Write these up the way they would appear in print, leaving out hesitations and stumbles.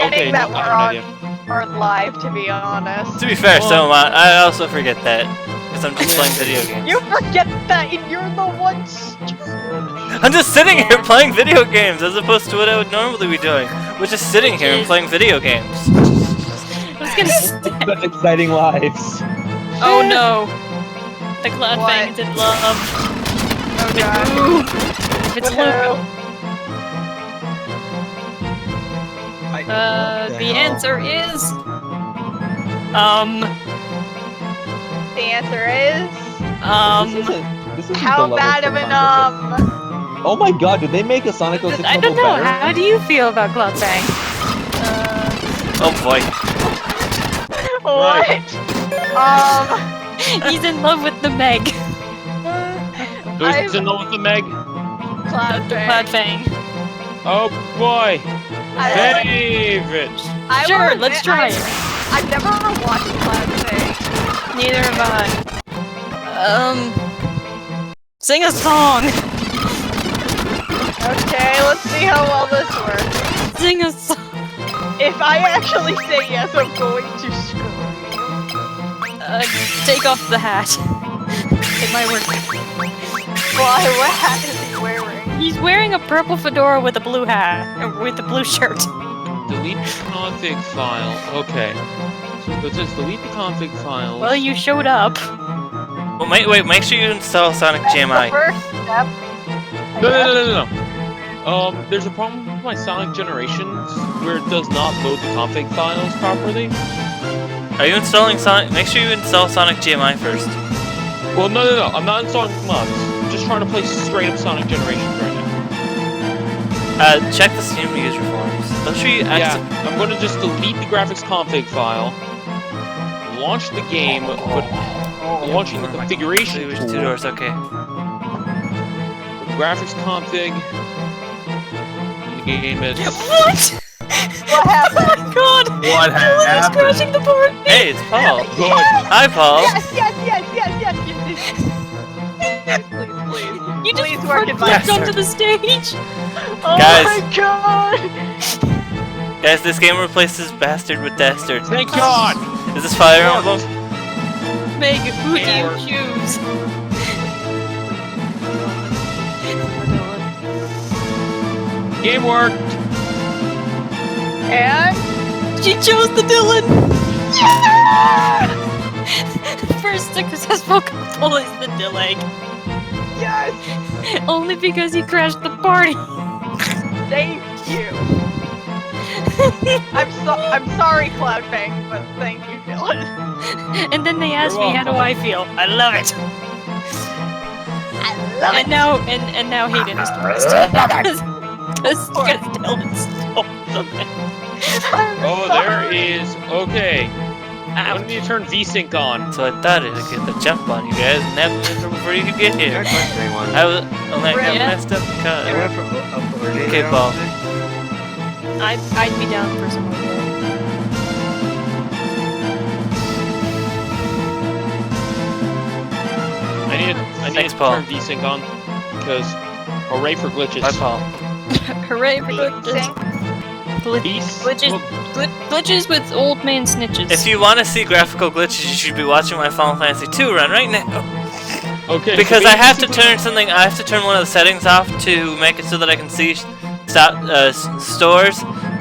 Okay, that I have an idea. we're live, to be honest. To be fair, so am I. I also forget that. Because I'm just playing video games. You forget that and you're the one I'm just sitting here playing video games as opposed to what I would normally be doing. Which is sitting here and playing video games. I was gonna say. Such exciting lives. Oh no. The Cloud What? Fang is in love. Oh god. Ooh. If it's Luke. The answer is... The answer is... This isn't How the level bad for of an Sonic. Oh my god, did they make a Sonic 06 I level don't know. better? How do you feel about Cloud Fang? Oh boy. What? He's in love with the Meg. Who's in love with the Meg? Cloud Cloud Fang. Oh boy. I- Favorite. I Sure, will let's admit, try it. I've never watched Cloud Fang. Neither have I. Sing a song. Okay, let's see how well this works. Sing a song. If I actually say yes, I'm going to scream. Take off the hat. It might work. Why? What hat is he wearing? He's wearing a purple fedora with a blue hat, with a blue shirt. Delete the config file. Okay. So it says delete the config file. Well, you showed up. Well, wait, make sure you install Sonic That's the GMI. first step. No. There's a problem with my Sonic Generations where it does not load the config files properly. Are you installing Sonic? Make sure you install Sonic GMI first. Well, no. I'm not installing mods. I'm just trying to play straight up Sonic Generations right now. Check the Steam user forums. Make sure you Yeah, I'm going to just delete the graphics config file, launch the game, but launching the configuration Which tool, two doors? Okay. graphics config, and the game is... What? What happened? Oh my god! What He's crashing the board! Hey, it's Paul. Good. Hi, Paul. Yes. Please. You just Please work in my flipped Yes, onto the stage! Oh Guys. my god! Guys, this game replaces Bastard with Dastard. Thank God! Is this Fire Emblem? Meg, who do you choose? Game worked! And She chose the Dylan! First successful couple is the Dylan. yes, Only because he crashed the party. thank you. I'm sorry, Cloud Fang, but thank you, Dylan. And then they asked You're me, how do I feel? I love it. I love And now Hayden is depressed. Because Dylan stole something. Oh, there is... Okay. When do you turn VSync on? So I thought I'd get the jump on you guys and nap before you could get here. I got messed up because... Okay, Paul. I'd be down for some more. I need Thanks, to Paul. turn VSync on, because hooray for glitches. Bye, Paul. Hooray for glitches. Glitches with old man snitches. If you want to see graphical glitches, you should be watching my Final Fantasy II run right now. Okay. Because so I have to basically- turn something. I have to turn one of the settings off to make it so that I can see stores,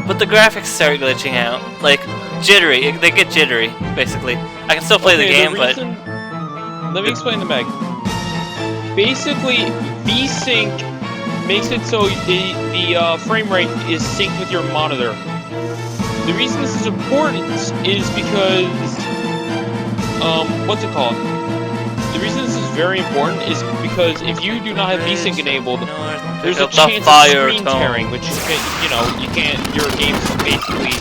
but the graphics start glitching out, like jittery. They get jittery, basically. I can still play the game, but Let me explain to Meg. Basically, VSync makes it so the frame rate is synced with your monitor. The reason this is important is because, what's it called? The reason this is very important is because if you do not have VSync enabled, there's a chance of screen tearing, which you can't. Your game's basically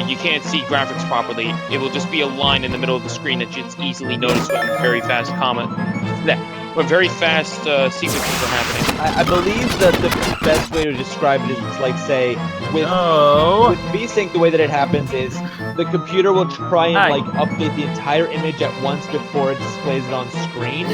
you can't see graphics properly. It will just be a line in the middle of the screen that it's easily noticed when very fast sequences are happening. I believe that the best way to describe it is like, say, with VSync, the way that it happens is the computer will try and like update the entire image at once before it displays it on screen,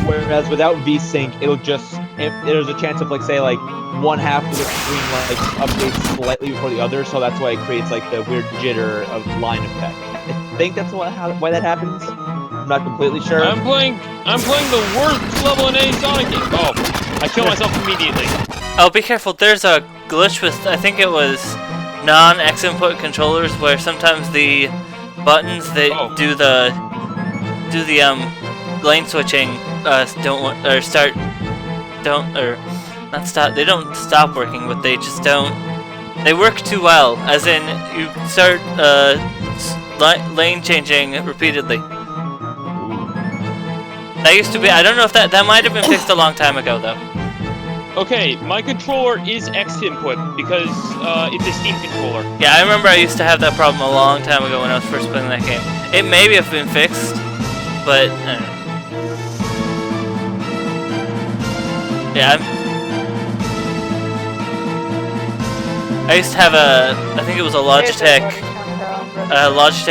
whereas without VSync, it'll just if there's a chance of like say like one half of the screen like updates slightly before the other, so that's why it creates like the weird jitter of line effect. I think that's why that happens. I'm not completely sure. I'm playing the worst level in any Sonic game. Oh, I kill myself immediately. Oh, be careful. There's a glitch with, I think it was non-X input controllers, where sometimes the buttons that do the lane switching they don't stop working, but they just don't. They work too well, as in you start lane changing repeatedly. That used to be. I don't know if that might have been fixed a long time ago though. Okay, my controller is X input because it's a Steam controller. Yeah, I remember I used to have that problem a long time ago when I was first playing that game. It maybe have been fixed, but I don't know. Yeah, I used to have I think it was a Logitech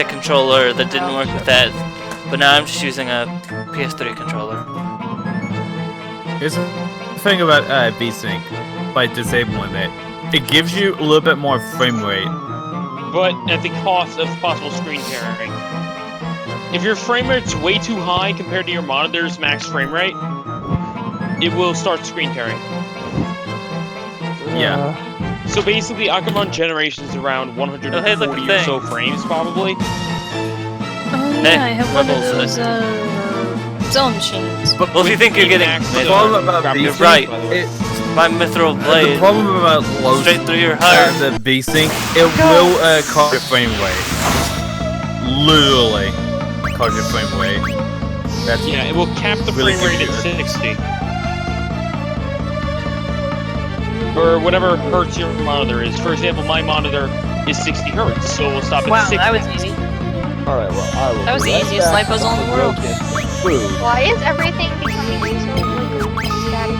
controller that didn't work with that, but now I'm just using a PS3 controller. Here's the thing about VSync, by disabling it, it gives you a little bit more frame rate. But at the cost of possible screen tearing. If your frame rate's way too high compared to your monitor's max frame rate, it will start screen tearing. Yeah. So basically, I can run Generations around 140 or so frames, probably. Oh yeah, I have one of those zone machines. Well, if you think you're getting The problem about you're VSync, right. My mithril the blade problem about low straight through your heart. the VSync, it will cut your frame rate. Literally, cut your frame rate. That's Yeah, it will cap the really frame rate at confusing. 60. Or whatever hertz your monitor is. For example, my monitor is 60 hertz, so we'll stop at Wow, 60. that was easy. Alright, well, I will That was be the right easiest back light puzzle in the to world. go get some food. Why is everything becoming so static?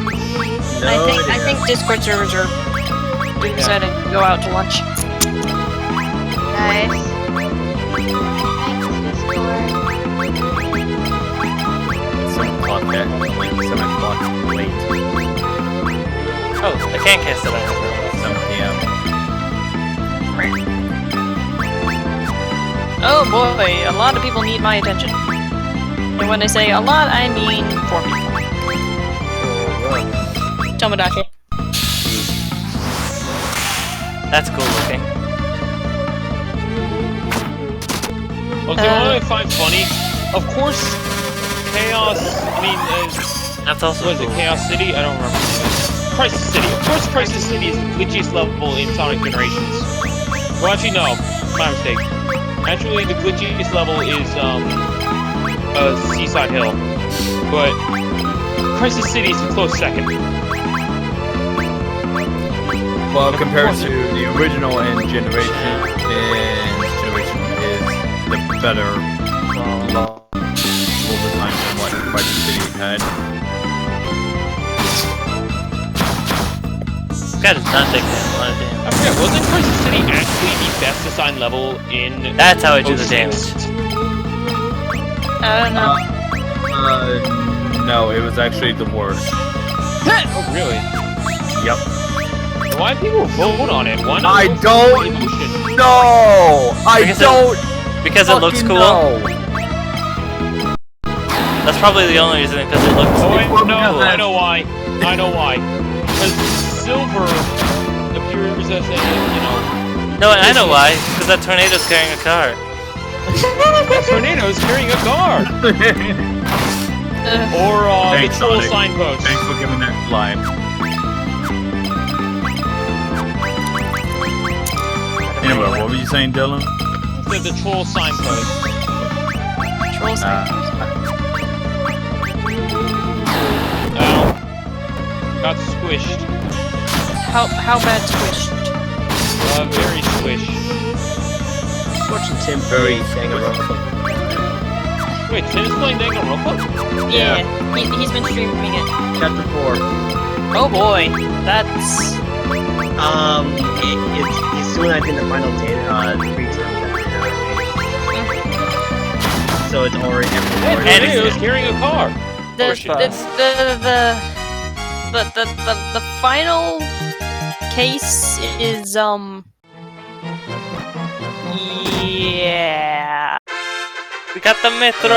I think Discord servers are deciding to go out to lunch. Nice. Thanks, Discord. 7 o'clock late. Oh, I can't cast it out. 7 p.m. Oh boy, a lot of people need my attention. And when I say a lot, I mean 4 people. Tomodachi. That's cool looking. Well, do you know what I find funny? Of course, Chaos, That's also what is it, cool. Chaos City? I don't remember. Crisis City. Of course Crisis City is the glitchiest level in Sonic Generations. Well, actually, no. My mistake. Actually, the glitchiest level is, Seaside Hill. But Crisis City is a close second. Well, compared to the original and Generation is the better level design than what Crisis City had. That does not take that a lot of damage. I forget, wasn't Crisis City actually the best assigned level in... That's how I do the 06? damage. I don't know. No, it was actually the worst. Oh, really? Yep. Why do people vote on it? Why not? I vote for don't Evolution? know! Because it looks cool. know. That's probably the only reason, because it looks Oh, cool. I know why. I know why. Because Silver appears as a, No, I know why. Because that tornado's carrying a car. Tornado's carrying a car! Or, Thanks, the troll Sonic. signpost. Thanks for giving that line. Anyway, what were you saying, Dylan? The troll signpost. Trolls. Ow. Got squished. How bad squished? Very squished. Watching Tim very Danganronpa. Wait, Tim's playing Danganronpa? Yeah, he's been streaming it. Chapter 4. Oh boy, that's... He's soon I think the final preterm so it's already everywhere. Hey, Tornado's carrying a car! The the final case is yeah. We got the Metro!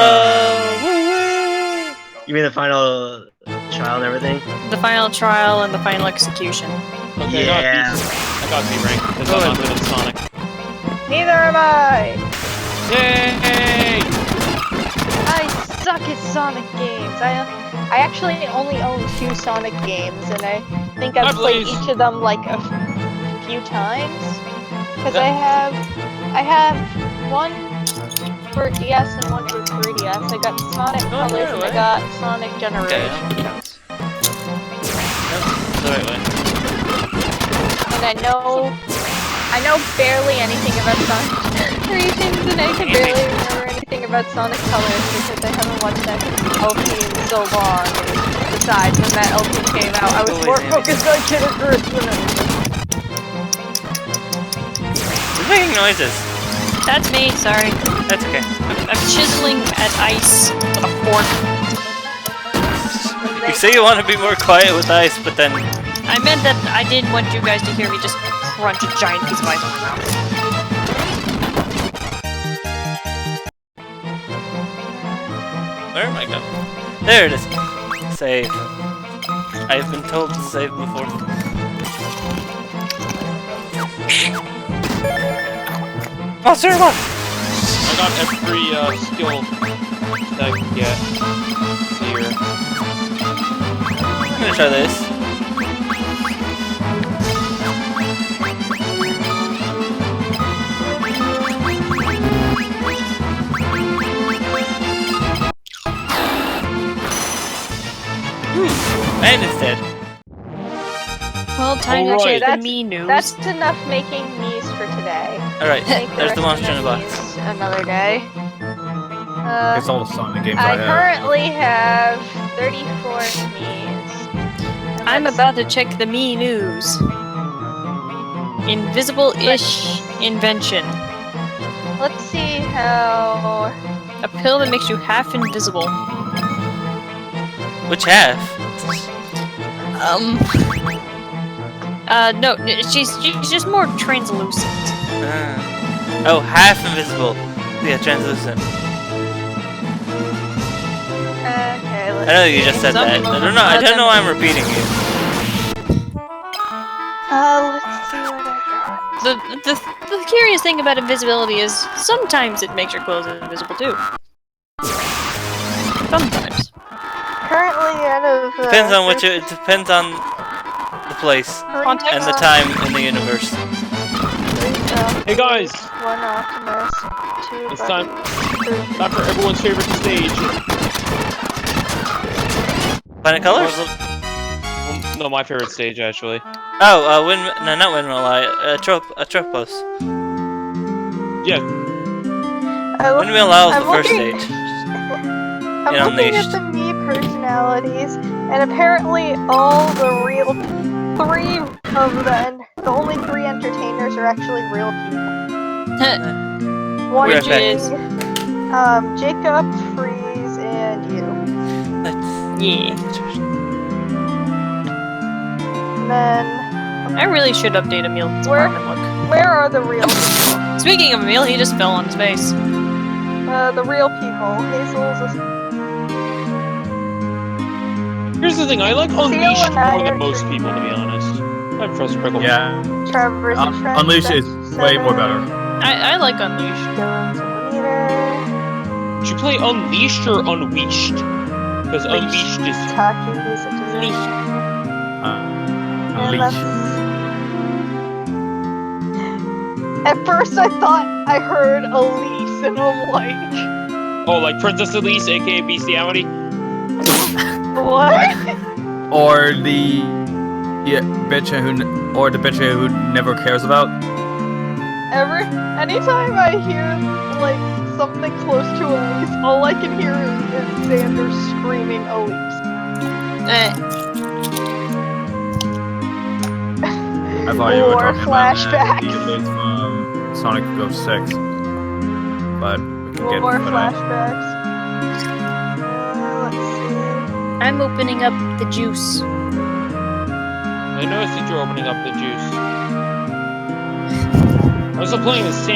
Woo-woo! You mean the final trial and everything? The final trial and the final execution. Okay, Yeah. I got B rank because I'm not good at Sonic. Neither am I! Yay! I suck at Sonic games. I actually only own 2 Sonic games, and I think I've played Blaze. each of them like a few times. Because I have one for DS and one for 3DS. I got Sonic Oh, Colors and I really? got Sonic Generations. The right way. And I know barely anything about Sonic Generations, and I can barely remember anything about Sonic Colors because I haven't watched that LP in so long. And besides, when that LP came out, I was more focused on Kid Icarus than anything. Who's making noises? That's me, sorry. That's okay. I'm chiseling at ice with a fork. You say you want to be more quiet with ice, but then... I meant that I didn't want you guys to hear me just crunch a giant piece of ice in my mouth. Where am I going? There it is. Save. I've been told to save before. Monster one! I got every skill that I can get here. I'm gonna try this. And it's dead. Well, time to Alright. check the That's- me news. That's enough making me's for today. Alright, Make there's the rest monster in of the my box. me's another day. It's all the Sonic games I I have. currently have 34 me's. And I'm let's- about to check the me news. Invisible-ish invention. Let's see how. A pill that makes you half invisible. Which half? No, she's just more translucent. Oh, half invisible. Yeah, translucent. Okay, let's I know you see. just said that. I don't know why I'm repeating you. Let's see what I got. The curious thing about invisibility is sometimes it makes your clothes invisible too. Sometimes. Currently out of. Depends on which it depends on the place Context? and the time in the universe. Hey guys! 1 Optimus, 2 It's time. Buttons, 3 Time for everyone's favorite stage. Planet Colors? Well, no, my favorite stage actually. Oh, no, not Windmill Eye. Tropos. Yeah. Windmill Eye was I'm the first looking- stage. I'm in looking Unleashed. at the me personalities, and apparently all the real 3 of them, the only 3 entertainers are actually real people. One Which is Jacob, Freeze, and you. Yeah. And then Oh. I really should update Emil's Where? apartment look. where are the real people? Speaking of Emil, he just fell on his face. The real people. Hazel's a Here's the thing, I like Unleashed and I more than are most pretty- people, to be honest. I'm Professor Prickle. Yeah, Trevor's a Trent. Unleashed is way more better. I like Unleashed. Dylan's a leader. Should you play Unleashed or Unleashed? Because Unleashed is... Taki's a Leash. And Unleashed. At first I thought I heard Elise, and I'm like, Oh, like Princess Elise, aka Bestiality? what? Or the bitch who never cares about. Anytime I hear like something close to Elise, all I can hear is Xander screaming Elise. I thought you were More talking flashbacks. about the Elise from Sonic 06. But we can get More into that. flashbacks. Let's see. I'm opening up the juice. I noticed that you're opening up the juice. I'm still playing the same